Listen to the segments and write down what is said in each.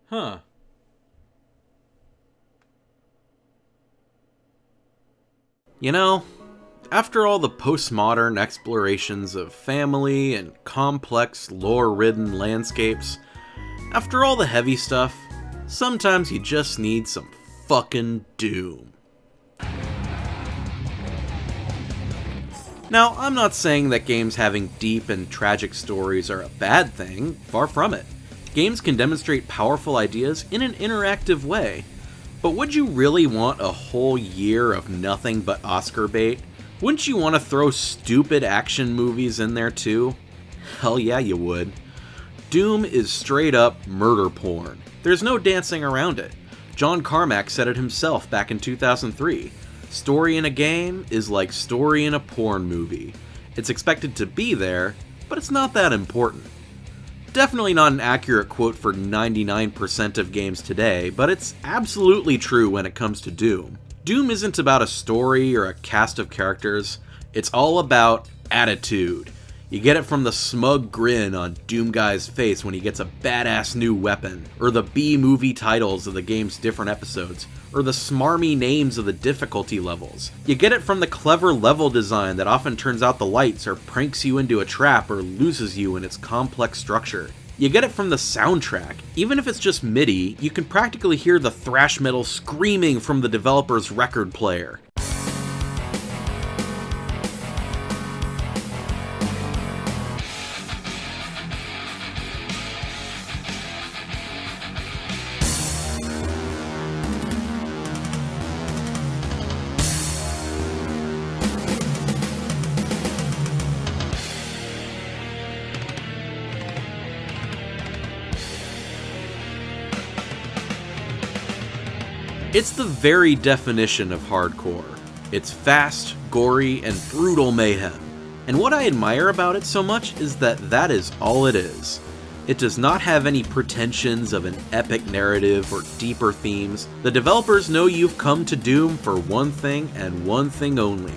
Huh. You know, after all the postmodern explorations of family and complex, lore-ridden landscapes, after all the heavy stuff, sometimes you just need some fucking Doom. Now, I'm not saying that games having deep and tragic stories are a bad thing, far from it. Games can demonstrate powerful ideas in an interactive way. But would you really want a whole year of nothing but Oscar bait? Wouldn't you want to throw stupid action movies in there too? Hell yeah, you would. Doom is straight up murder porn. There's no dancing around it. John Carmack said it himself back in 2003. Story in a game is like story in a porn movie. It's expected to be there, but it's not that important. Definitely not an accurate quote for 99% of games today, but it's absolutely true when it comes to Doom. Doom isn't about a story or a cast of characters, it's all about attitude. You get it from the smug grin on Doom Guy's face when he gets a badass new weapon, or the B-movie titles of the game's different episodes, or the smarmy names of the difficulty levels. You get it from the clever level design that often turns out the lights or pranks you into a trap or loses you in its complex structure. You get it from the soundtrack. Even if it's just MIDI, you can practically hear the thrash metal screaming from the developer's record player. It's the very definition of hardcore. It's fast, gory, and brutal mayhem. And what I admire about it so much is that is all it is. It does not have any pretensions of an epic narrative or deeper themes. The developers know you've come to Doom for one thing and one thing only: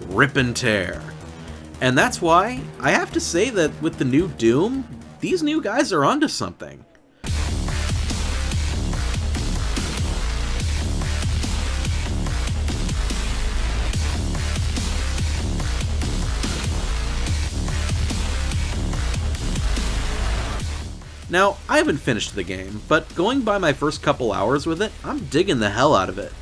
rip and tear. And that's why I have to say that with the new Doom, these new guys are onto something. Now, I haven't finished the game, but going by my first couple hours with it, I'm digging the hell out of it.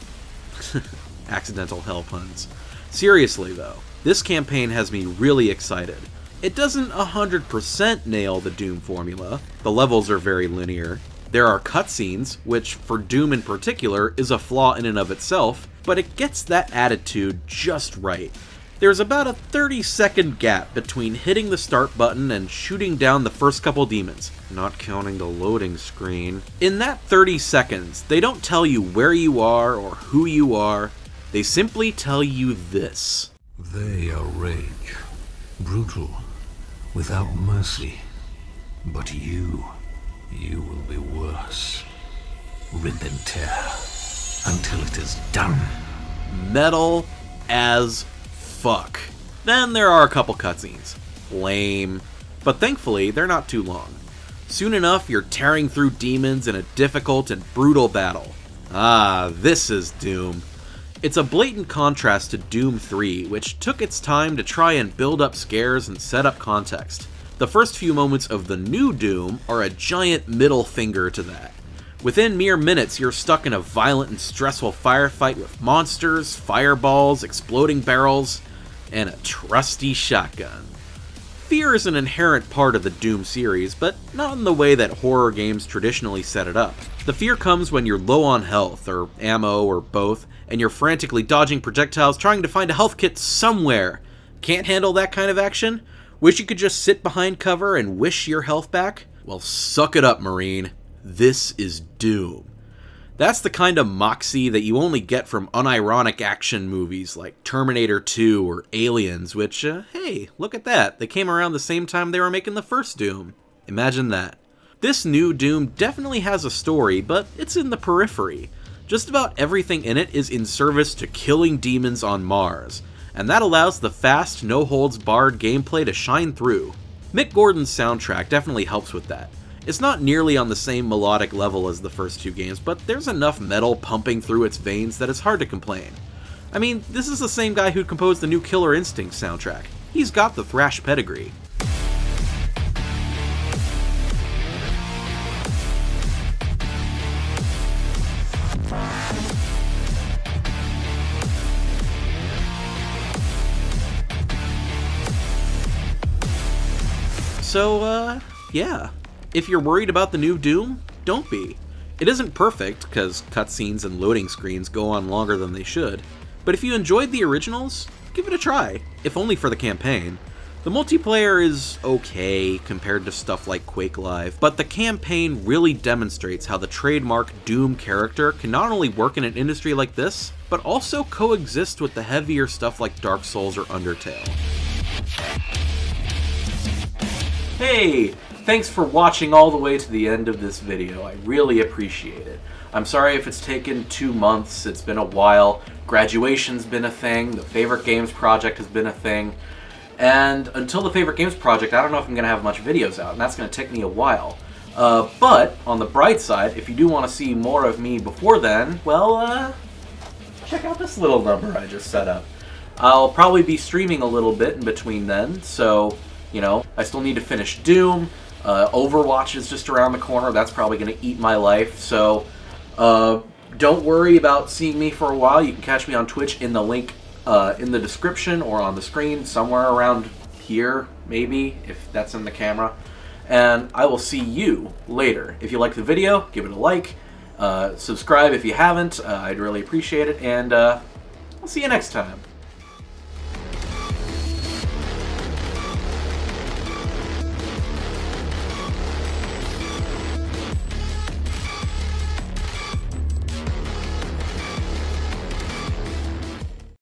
Accidental hell puns. Seriously though, this campaign has me really excited. It doesn't 100% nail the Doom formula. The levels are very linear. There are cutscenes, which for Doom in particular is a flaw in and of itself, but it gets that attitude just right. There's about a 30-second gap between hitting the start button and shooting down the first couple demons, not counting the loading screen. In that 30 seconds, they don't tell you where you are or who you are, they simply tell you this. They are rage, brutal, without mercy. But you will be worse. Rip and tear, until it is done. Metal as fuck. Then there are a couple cutscenes. Lame. But thankfully, they're not too long. Soon enough, you're tearing through demons in a difficult and brutal battle. Ah, this is Doom. It's a blatant contrast to Doom 3, which took its time to try and build up scares and set up context. The first few moments of the new Doom are a giant middle finger to that. Within mere minutes, you're stuck in a violent and stressful firefight with monsters, fireballs, exploding barrels, and a trusty shotgun. Fear is an inherent part of the Doom series, but not in the way that horror games traditionally set it up. The fear comes when you're low on health, or ammo, or both, and you're frantically dodging projectiles trying to find a health kit somewhere. Can't handle that kind of action? Wish you could just sit behind cover and wish your health back? Well, suck it up, Marine. This is Doom. That's the kind of Moxie that you only get from unironic action movies like Terminator 2 or Aliens, which, hey, look at that. They came around the same time they were making the first Doom. Imagine that. This new Doom definitely has a story, but it's in the periphery. Just about everything in it is in service to killing demons on Mars, and that allows the fast, no-holds-barred gameplay to shine through. Mick Gordon's soundtrack definitely helps with that. It's not nearly on the same melodic level as the first two games, but there's enough metal pumping through its veins that it's hard to complain. I mean, this is the same guy who composed the new Killer Instinct soundtrack. He's got the thrash pedigree. So, yeah. If you're worried about the new Doom, don't be. It isn't perfect, because cutscenes and loading screens go on longer than they should, but if you enjoyed the originals, give it a try, if only for the campaign. The multiplayer is okay compared to stuff like Quake Live, but the campaign really demonstrates how the trademark Doom character can not only work in an industry like this, but also coexist with the heavier stuff like Dark Souls or Undertale. Hey! Thanks for watching all the way to the end of this video. I really appreciate it. I'm sorry if it's taken 2 months, it's been a while. Graduation's been a thing, the Favorite Games Project has been a thing, and until the Favorite Games Project, I don't know if I'm going to have much videos out, and that's going to take me a while. But, on the bright side, if you do want to see more of me before then, well, check out this little number I just set up. I'll probably be streaming a little bit in between then, so, you know, I still need to finish Doom. Overwatch is just around the corner. That's probably going to eat my life. So don't worry about seeing me for a while. You can catch me on Twitch in the link in the description or on the screen, somewhere around here, maybe, if that's in the camera. And I will see you later. If you like the video, give it a like. Subscribe if you haven't. I'd really appreciate it. And I'll see you next time.